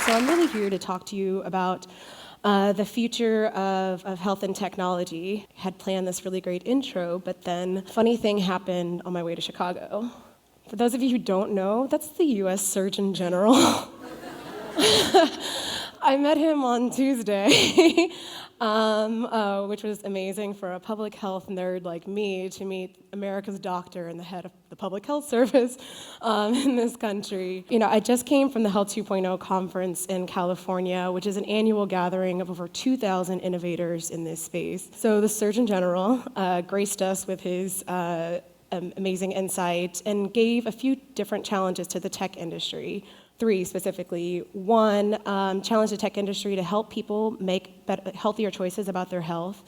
So I'm really here to talk to you about the future of health and technology. I had planned this really great intro, but then a funny thing happened on my way to Chicago. For those of you who don't know, that's the US Surgeon General. I met him on Tuesday, which was amazing for a public health nerd like me to meet America's doctor and the head of the public health service in this country. You know, I just came from the Health 2.0 conference in California, which is an annual gathering of over 2,000 innovators in this space. So the Surgeon General graced us with his amazing insight and gave a few different challenges to the tech industry. 3 specifically. 1, challenge the tech industry to help people make healthier choices about their health.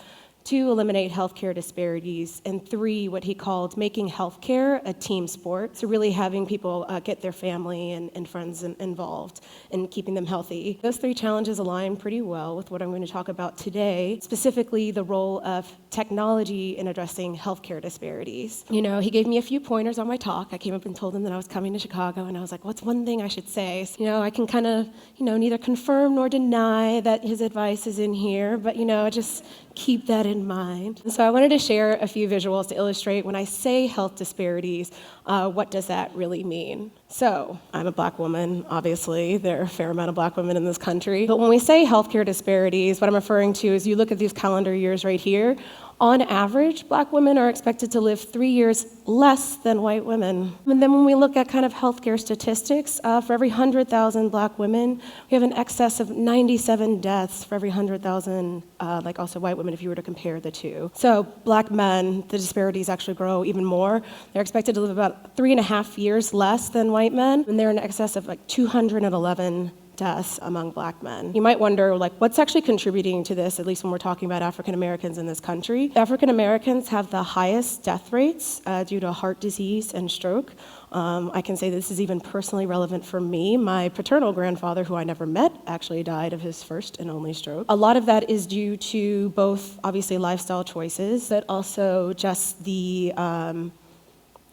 2, eliminate healthcare disparities. And 3, what he called making healthcare a team sport. So really having people get their family and friends involved and keeping them healthy. Those 3 challenges align pretty well with what I'm going to talk about today, specifically the role of technology in addressing healthcare disparities. You know, he gave me a few pointers on my talk. I came up and told him that I was coming to Chicago, and I was like, what's one thing I should say? So, you know, I can kind of, neither confirm nor deny that his advice is in here, but, just keep that in mind. And so I wanted to share a few visuals to illustrate when I say health disparities, what does that really mean? So I'm a Black woman, obviously. There are a fair amount of Black women in this country. But when we say healthcare disparities, what I'm referring to is you look at these calendar years right here. On average, Black women are expected to live 3 years less than white women. And then when we look at kind of healthcare statistics, for every 100,000 Black women, we have an excess of 97 deaths for every 100,000, like also white women, if you were to compare the two. So Black men, the disparities actually grow even more. They're expected to live about 3.5 years less than white men, and they're in excess of like 211 deaths among Black men. You might wonder, what's actually contributing to this, at least when we're talking about African Americans in this country? African Americans have the highest death rates due to heart disease and stroke. I can say this is even personally relevant for me. My paternal grandfather, who I never met, actually died of his first and only stroke. A lot of that is due to both, obviously, lifestyle choices, but also just the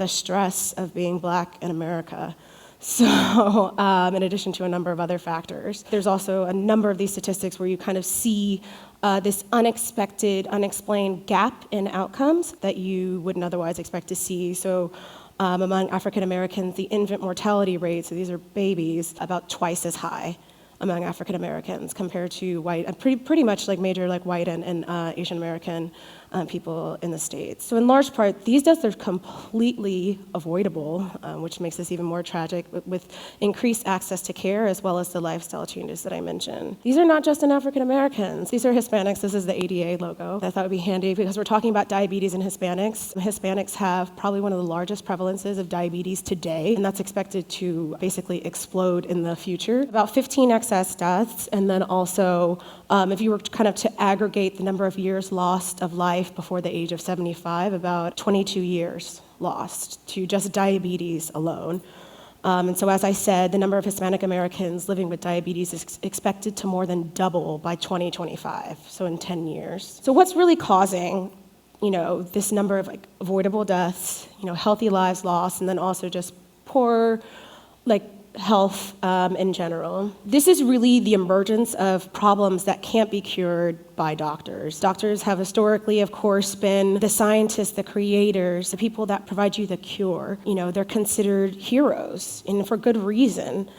stress of being Black in America. So, in addition to a number of other factors, there's also a number of these statistics where you kind of see this unexpected, unexplained gap in outcomes that you wouldn't otherwise expect to see. So, among African Americans, the infant mortality rate, so these are babies, about twice as high among African Americans compared to white, pretty much like major like white and Asian American people in the States. So in large part, these deaths are completely avoidable, which makes this even more tragic with increased access to care as well as the lifestyle changes that I mentioned. These are not just in African Americans. These are Hispanics. This is the ADA logo. I thought would be handy because we're talking about diabetes in Hispanics. Hispanics have probably one of the largest prevalences of diabetes today, and that's expected to basically explode in the future. About 15 excess deaths, and then also if you were kind of to aggregate the number of years lost of life before the age of 75, about 22 years lost to just diabetes alone. And so as I said, the number of Hispanic Americans living with diabetes is expected to more than double by 2025, so in 10 years. So what's really causing, this number of avoidable deaths, healthy lives lost, and then also just poor, health in general? This is really the emergence of problems that can't be cured by doctors. Doctors have historically, of course, been the scientists, the creators, the people that provide you the cure. They're considered heroes, and for good reason.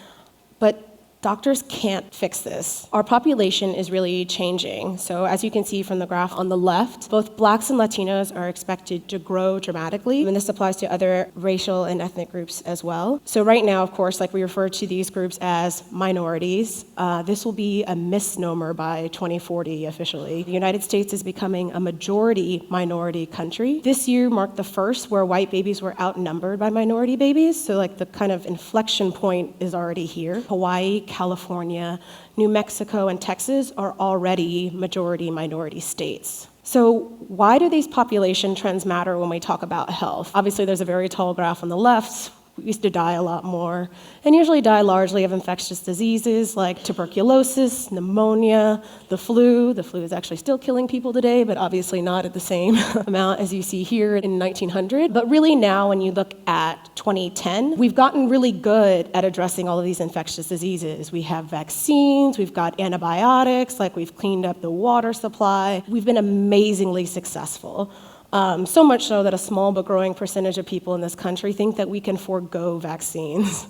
But doctors can't fix this. Our population is really changing. So as you can see from the graph on the left, both Blacks and Latinos are expected to grow dramatically, and this applies to other racial and ethnic groups as well. So right now, of course, we refer to these groups as minorities. This will be a misnomer by 2040 officially. The United States is becoming a majority minority country. This year marked the first where white babies were outnumbered by minority babies. So the kind of inflection point is already here. Hawaii, California, New Mexico, and Texas are already majority-minority states. So why do these population trends matter when we talk about health? Obviously, there's a very tall graph on the left we used to die a lot more, and usually die largely of infectious diseases like tuberculosis, pneumonia, the flu. The flu is actually still killing people today, but obviously not at the same amount as you see here in 1900. But really now, when you look at 2010, we've gotten really good at addressing all of these infectious diseases. We have vaccines, we've got antibiotics, like we've cleaned up the water supply. We've been amazingly successful. So much so that a small but growing percentage of people in this country think that we can forego vaccines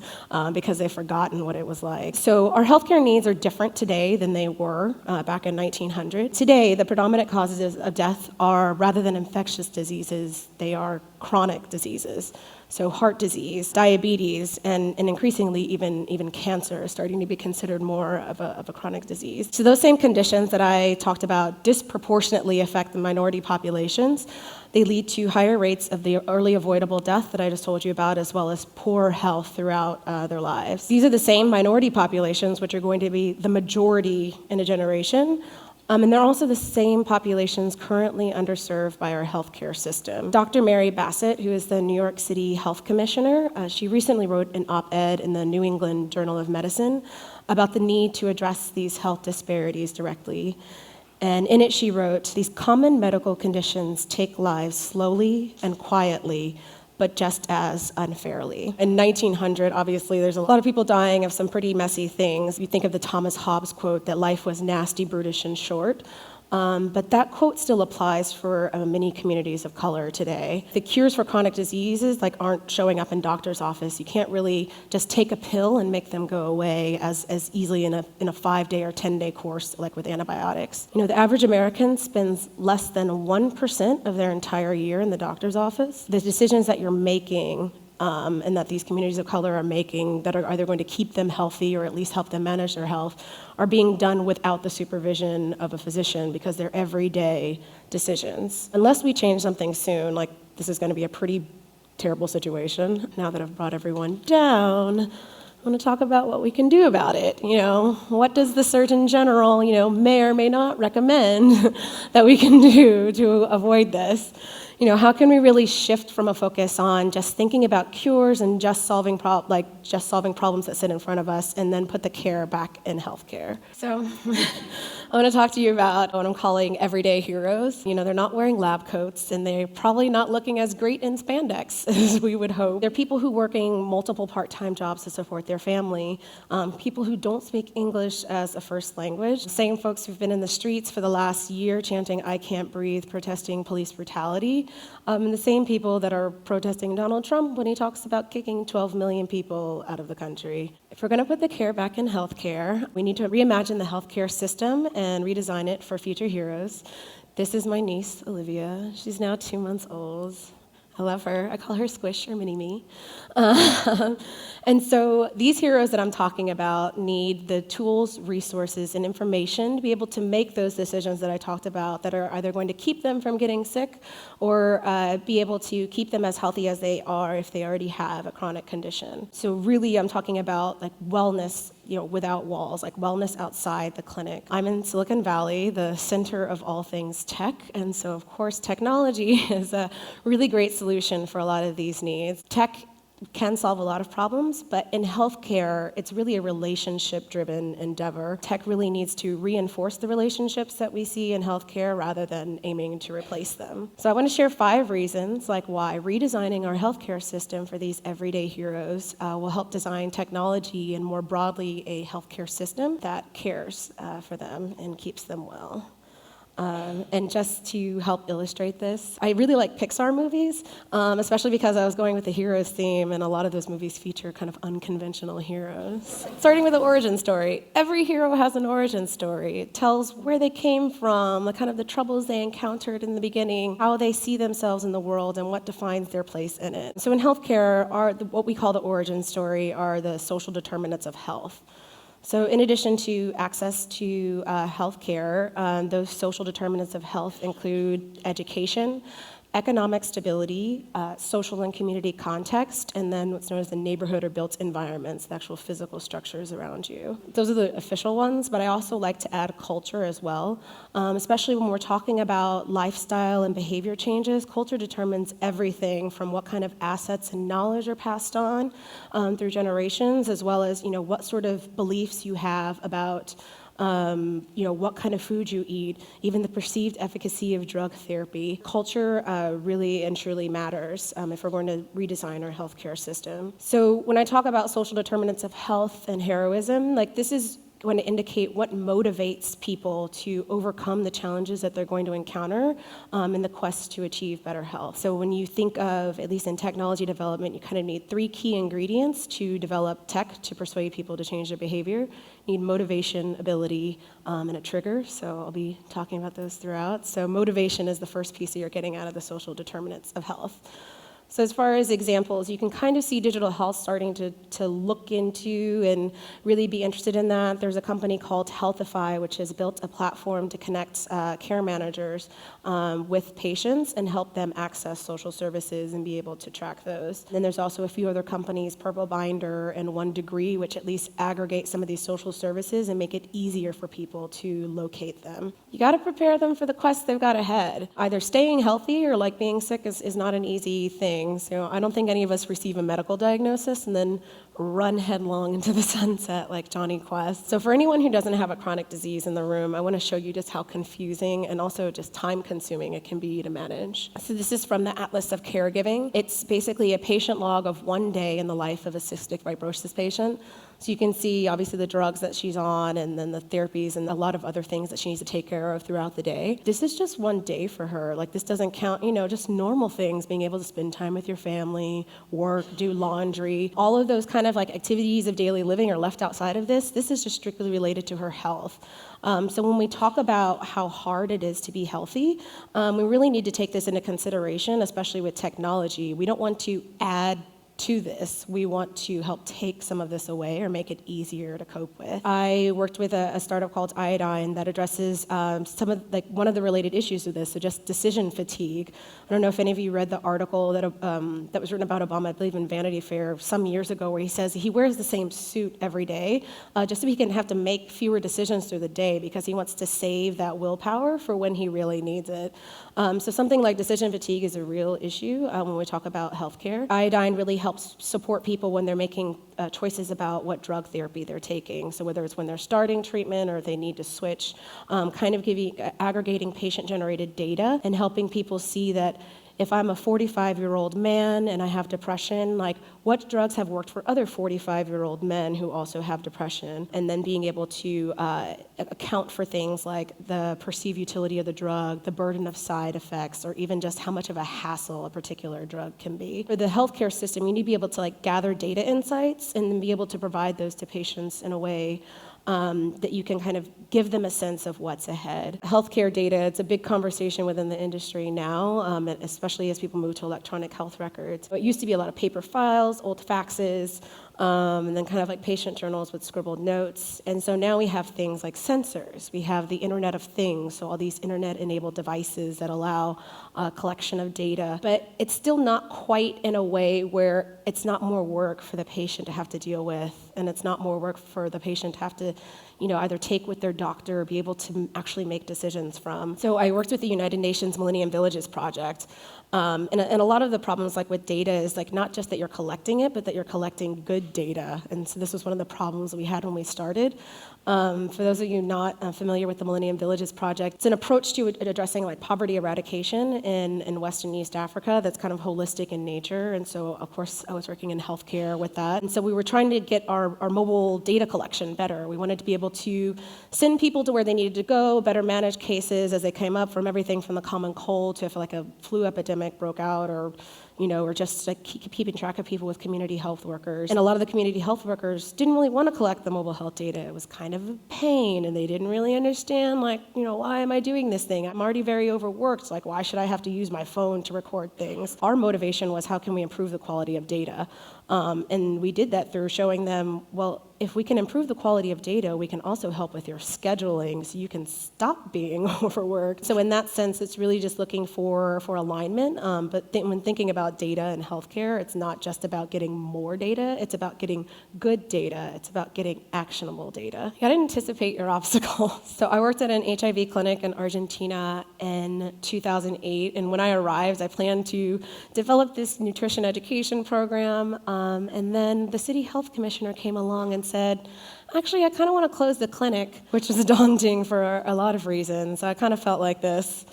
because they've forgotten what it was like. So our healthcare needs are different today than they were back in 1900. Today, the predominant causes of death are, rather than infectious diseases, they are chronic diseases. So heart disease, diabetes, and increasingly even cancer is starting to be considered more of a chronic disease. So those same conditions that I talked about disproportionately affect the minority populations. They lead to higher rates of the early avoidable death that I just told you about, as well as poor health throughout their lives. These are the same minority populations which are going to be the majority in a generation. And they're also the same populations currently underserved by our healthcare system. Dr. Mary Bassett, who is the New York City Health Commissioner, she recently wrote an op-ed in the New England Journal of Medicine about the need to address these health disparities directly. And in it she wrote, "These common medical conditions take lives slowly and quietly, but just as unfairly." In 1900, obviously, there's a lot of people dying of some pretty messy things. You think of the Thomas Hobbes quote that life was nasty, brutish, and short. But that quote still applies for many communities of color today. The cures for chronic diseases aren't showing up in doctor's office. You can't really just take a pill and make them go away as easily in a 5-day or 10-day course like with antibiotics. The average American spends less than 1% of their entire year in the doctor's office. The decisions that you're making and that these communities of color are making that are either going to keep them healthy or at least help them manage their health are being done without the supervision of a physician because they're everyday decisions. Unless we change something soon, this is going to be a pretty terrible situation. Now that I've brought everyone down, I want to talk about what we can do about it. What does the Surgeon General, may or may not recommend that we can do to avoid this? How can we really shift from a focus on just thinking about cures and just solving problems that sit in front of us, and then put the care back in healthcare? So I want to talk to you about what I'm calling everyday heroes. They're not wearing lab coats, and they're probably not looking as great in spandex as we would hope. They're people who are working multiple part-time jobs to support their family, people who don't speak English as a first language, the same folks who've been in the streets for the last year chanting "I can't breathe," protesting police brutality. And the same people that are protesting Donald Trump when he talks about kicking 12 million people out of the country. If we're going to put the care back in healthcare, we need to reimagine the healthcare system and redesign it for future heroes. This is my niece, Olivia. She's now 2 months old. I love her. I call her Squish or Mini-Me. And so these heroes that I'm talking about need the tools, resources, and information to be able to make those decisions that I talked about that are either going to keep them from getting sick or be able to keep them as healthy as they are if they already have a chronic condition. So really, I'm talking about wellness without walls, wellness outside the clinic. I'm in Silicon Valley, the center of all things tech, and so of course technology is a really great solution for a lot of these needs. Tech can solve a lot of problems, but in healthcare, it's really a relationship-driven endeavor. Tech really needs to reinforce the relationships that we see in healthcare rather than aiming to replace them. So I want to share 5 reasons why redesigning our healthcare system for these everyday heroes will help design technology and more broadly a healthcare system that cares for them and keeps them well. And just to help illustrate this, I really like Pixar movies, especially because I was going with the heroes theme, and a lot of those movies feature kind of unconventional heroes. Starting with the origin story. Every hero has an origin story. It tells where they came from, the troubles they encountered in the beginning, how they see themselves in the world, and what defines their place in it. So in healthcare, what we call the origin story are the social determinants of health. So in addition to access to health care, those social determinants of health include education, economic stability, social and community context, and then what's known as the neighborhood or built environments, the actual physical structures around you. Those are the official ones, but I also like to add culture as well, especially when we're talking about lifestyle and behavior changes. Culture determines everything from what kind of assets and knowledge are passed on through generations, as well as what sort of beliefs you have about what kind of food you eat, even the perceived efficacy of drug therapy. Culture really and truly matters if we're going to redesign our healthcare system. So when I talk about social determinants of health and heroism, this is going to indicate what motivates people to overcome the challenges that they're going to encounter in the quest to achieve better health. So when you think of, at least in technology development, you kind of need 3 key ingredients to develop tech to persuade people to change their behavior. You need motivation, ability, and a trigger. So I'll be talking about those throughout. So motivation is the first piece that you're getting out of the social determinants of health. So as far as examples, you can kind of see digital health starting to look into and really be interested in that. There's a company called Healthify, which has built a platform to connect care managers with patients and help them access social services and be able to track those. And then there's also a few other companies, Purple Binder and 1 Degree, which at least aggregate some of these social services and make it easier for people to locate them. You got to prepare them for the quest they've got ahead. Either staying healthy or being sick is not an easy thing. So I don't think any of us receive a medical diagnosis and then run headlong into the sunset like Johnny Quest. So for anyone who doesn't have a chronic disease in the room, I want to show you just how confusing and also just time-consuming it can be to manage. So this is from the Atlas of Caregiving. It's basically a patient log of 1 day in the life of a cystic fibrosis patient. So you can see, obviously, the drugs that she's on and then the therapies and a lot of other things that she needs to take care of throughout the day. This is just 1 day for her. This doesn't count, just normal things, being able to spend time with your family, work, do laundry. All of those kind of activities of daily living are left outside of this. This is just strictly related to her health. So when we talk about how hard it is to be healthy, we really need to take this into consideration, especially with technology. We don't want to add to this. We want to help take some of this away or make it easier to cope with. I worked with a startup called Iodine that addresses some of one of the related issues with this, so just decision fatigue. I don't know if any of you read the article that was written about Obama, I believe in Vanity Fair some years ago, where he says he wears the same suit every day just so he can have to make fewer decisions through the day because he wants to save that willpower for when he really needs it. So something like decision fatigue is a real issue when we talk about healthcare. Iodine really helps support people when they're making choices about what drug therapy they're taking. So whether it's when they're starting treatment or they need to switch, aggregating patient-generated data and helping people see that if I'm a 45-year-old man and I have depression, what drugs have worked for other 45-year-old men who also have depression? And then being able to account for things like the perceived utility of the drug, the burden of side effects, or even just how much of a hassle a particular drug can be. For the healthcare system, you need to be able to gather data insights and then be able to provide those to patients in a way that you can kind of give them a sense of what's ahead. Healthcare data, it's a big conversation within the industry now, especially as people move to electronic health records. It used to be a lot of paper files, old faxes, and then patient journals with scribbled notes. And so now we have things like sensors. We have the Internet of Things, so all these internet-enabled devices that allow a collection of data. But it's still not quite in a way where it's not more work for the patient to have to deal with, and it's not more work for the patient to have to either take with their doctor or be able to actually make decisions from. So I worked with the United Nations Millennium Villages Project, and a lot of the problems with data is not just that you're collecting it, but that you're collecting good data. And so this was one of the problems that we had when we started. For those of you not familiar with the Millennium Villages Project, it's an approach to addressing poverty eradication in West and East Africa that's kind of holistic in nature. And so, of course, I was working in healthcare with that. And so we were trying to get our mobile data collection better. We wanted to be able to send people to where they needed to go, better manage cases as they came up, from everything from the common cold to if a flu epidemic broke out, or just keeping track of people with community health workers. And a lot of the community health workers didn't really want to collect the mobile health data. It was kind of a pain, and they didn't really understand, why am I doing this thing? I'm already very overworked. Why should I have to use my phone to record things? Our motivation was, how can we improve the quality of data? And we did that through showing them, well, if we can improve the quality of data, we can also help with your scheduling so you can stop being overworked. So in that sense, it's really just looking for alignment. But when thinking about data in healthcare, it's not just about getting more data, it's about getting good data. It's about getting actionable data. You gotta anticipate your obstacles. So I worked at an HIV clinic in Argentina in 2008, and when I arrived, I planned to develop this nutrition education program, and then the city health commissioner came along and said, actually, I kind of want to close the clinic, which was daunting for a lot of reasons. I kind of felt like this.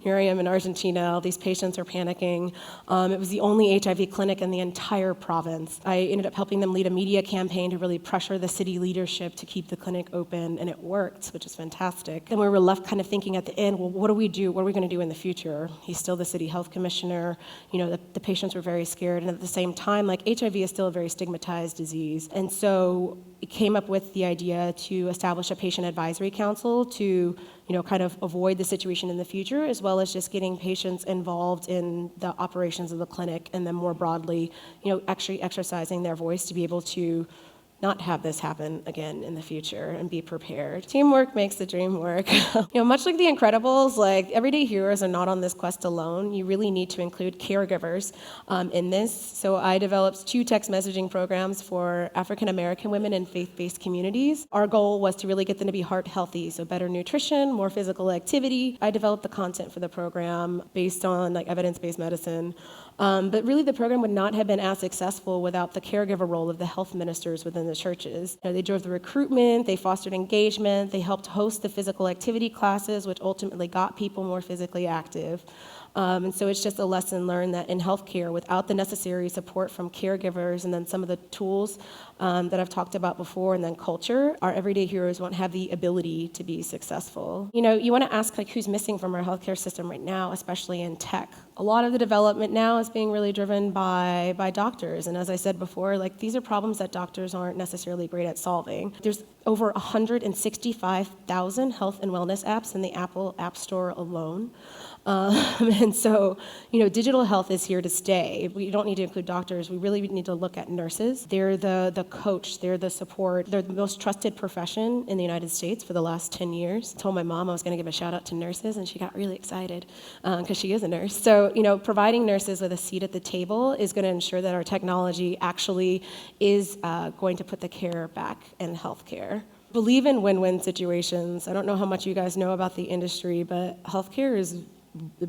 Here I am in Argentina, all these patients are panicking. It was the only HIV clinic in the entire province. I ended up helping them lead a media campaign to really pressure the city leadership to keep the clinic open, and it worked, which is fantastic. And we were left kind of thinking at the end, well, what do we do? What are we going to do in the future? He's still the city health commissioner. The patients were very scared, and at the same time, HIV is still a very stigmatized disease. And so we came up with the idea to establish a patient advisory council to kind of avoid the situation in the future, as well as just getting patients involved in the operations of the clinic, and then more broadly, actually exercising their voice to be able to not have this happen again in the future and be prepared. Teamwork makes the dream work. Much like The Incredibles, everyday heroes are not on this quest alone. You really need to include caregivers in this. So I developed 2 text messaging programs for African American women in faith-based communities. Our goal was to really get them to be heart healthy, so better nutrition, more physical activity. I developed the content for the program based on evidence-based medicine. But really the program would not have been as successful without the caregiver role of the health ministers within the churches. They drove the recruitment, they fostered engagement, they helped host the physical activity classes, which ultimately got people more physically active. And so it's just a lesson learned that in healthcare, without the necessary support from caregivers and then some of the tools that I've talked about before, and then culture, our everyday heroes won't have the ability to be successful. You want to ask who's missing from our healthcare system right now, especially in tech. A lot of the development now is being really driven by doctors, and as I said before, these are problems that doctors aren't necessarily great at solving. There's over 165,000 health and wellness apps in the Apple App Store alone. And so, digital health is here to stay. We don't need to include doctors. We really need to look at nurses. They're the coach. They're the support. They're the most trusted profession in the United States for the last 10 years. I told my mom I was going to give a shout out to nurses, and she got really excited because she is a nurse. So, providing nurses with a seat at the table is going to ensure that our technology actually is going to put the care back in healthcare. Believe in win-win situations. I don't know how much you guys know about the industry, but healthcare is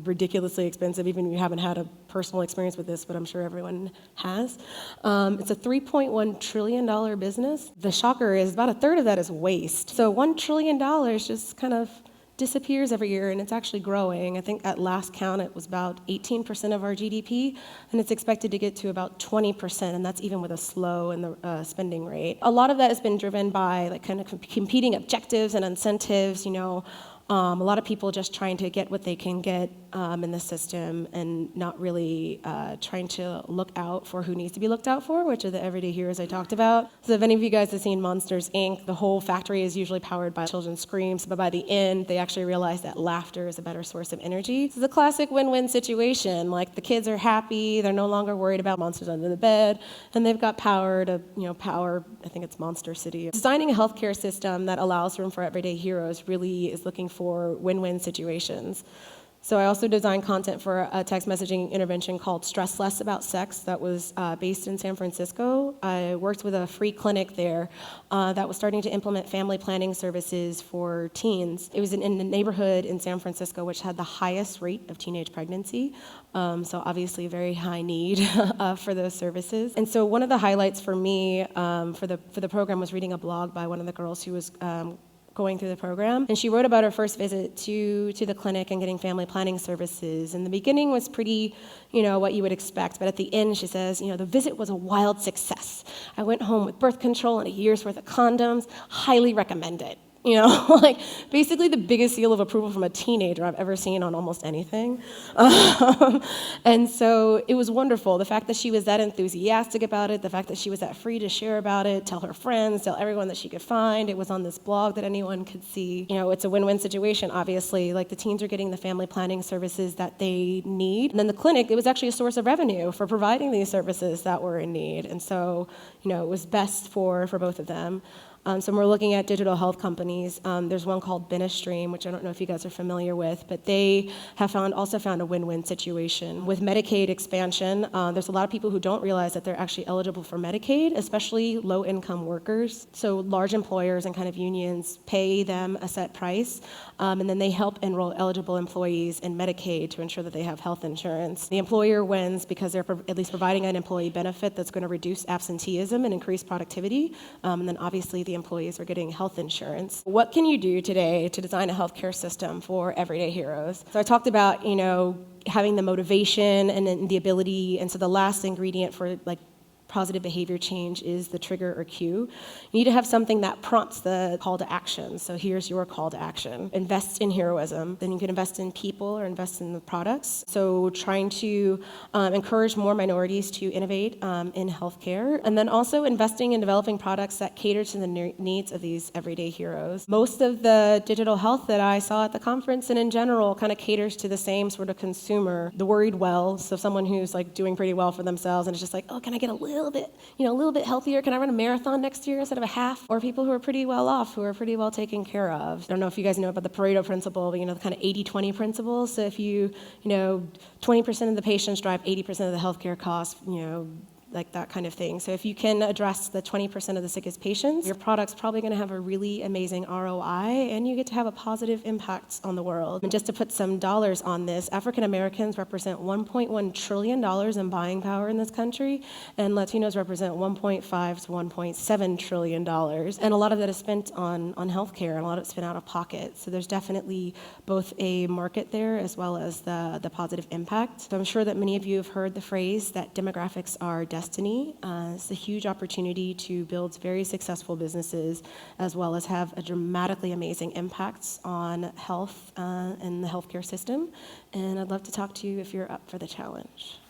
ridiculously expensive, even if you haven't had a personal experience with this, but I'm sure everyone has. It's a $3.1 trillion business. The shocker is about a third of that is waste. So $1 trillion just kind of disappears every year, and it's actually growing. I think at last count it was about 18% of our GDP, and it's expected to get to about 20%, and that's even with a slow in the spending rate. A lot of that has been driven by kind of competing objectives and incentives, a lot of people just trying to get what they can get in the system and not really trying to look out for who needs to be looked out for, which are the everyday heroes I talked about. So if any of you guys have seen Monsters, Inc., the whole factory is usually powered by children's screams, but by the end, they actually realize that laughter is a better source of energy. This is a classic win-win situation. The kids are happy, they're no longer worried about monsters under the bed, and they've got power to, power, I think it's Monster City. Designing a healthcare system that allows room for everyday heroes really is looking for win-win situations. So I also designed content for a text messaging intervention called Stress Less About Sex that was based in San Francisco. I worked with a free clinic there that was starting to implement family planning services for teens. It was in the neighborhood in San Francisco which had the highest rate of teenage pregnancy, so obviously a very high need for those services. And so one of the highlights for me for the program was reading a blog by one of the girls who was going through the program. And she wrote about her first visit to the clinic and getting family planning services. And the beginning was pretty, what you would expect. But at the end, she says, the visit was a wild success. I went home with birth control and a year's worth of condoms. Highly recommend it. like basically the biggest seal of approval from a teenager I've ever seen on almost anything. And so it was wonderful. The fact that she was that enthusiastic about it, the fact that she was that free to share about it, tell her friends, tell everyone that she could find. It was on this blog that anyone could see. It's a win-win situation, obviously. Like the teens are getting the family planning services that they need. And then the clinic, it was actually a source of revenue for providing these services that were in need. And so, it was best for both of them. So when we're looking at digital health companies, there's one called Benestream, which I don't know if you guys are familiar with, but they have also found a win-win situation. With Medicaid expansion, there's a lot of people who don't realize that they're actually eligible for Medicaid, especially low-income workers. So large employers and kind of unions pay them a set price, and then they help enroll eligible employees in Medicaid to ensure that they have health insurance. The employer wins because they're at least providing an employee benefit that's going to reduce absenteeism and increase productivity, and then obviously the employees are getting health insurance. What can you do today to design a healthcare system for everyday heroes? So I talked about, having the motivation and then the ability, and so the last ingredient for positive behavior change is the trigger or cue. You need to have something that prompts the call to action. So here's your call to action. Invest in heroism. Then you can invest in people or invest in the products. So trying to encourage more minorities to innovate in healthcare. And then also investing in developing products that cater to the needs of these everyday heroes. Most of the digital health that I saw at the conference and in general kind of caters to the same sort of consumer, the worried well. So someone who's doing pretty well for themselves and it's just oh, can I get a little bit healthier? Can I run a marathon next year instead of a half? Or people who are pretty well off, who are pretty well taken care of. I don't know if you guys know about the Pareto principle, but the kind of 80-20 principle. So if 20% of the patients drive 80% of the healthcare costs, that kind of thing. So if you can address the 20% of the sickest patients, your product's probably going to have a really amazing ROI, and you get to have a positive impact on the world. And just to put some dollars on this, African Americans represent $1.1 trillion in buying power in this country, and Latinos represent $1.5 to $1.7 trillion. And a lot of that is spent on healthcare, and a lot of it's spent out of pocket. So there's definitely both a market there as well as the positive impact. So I'm sure that many of you have heard the phrase that demographics are destiny. It's a huge opportunity to build very successful businesses as well as have a dramatically amazing impact on health and the healthcare system. And I'd love to talk to you if you're up for the challenge.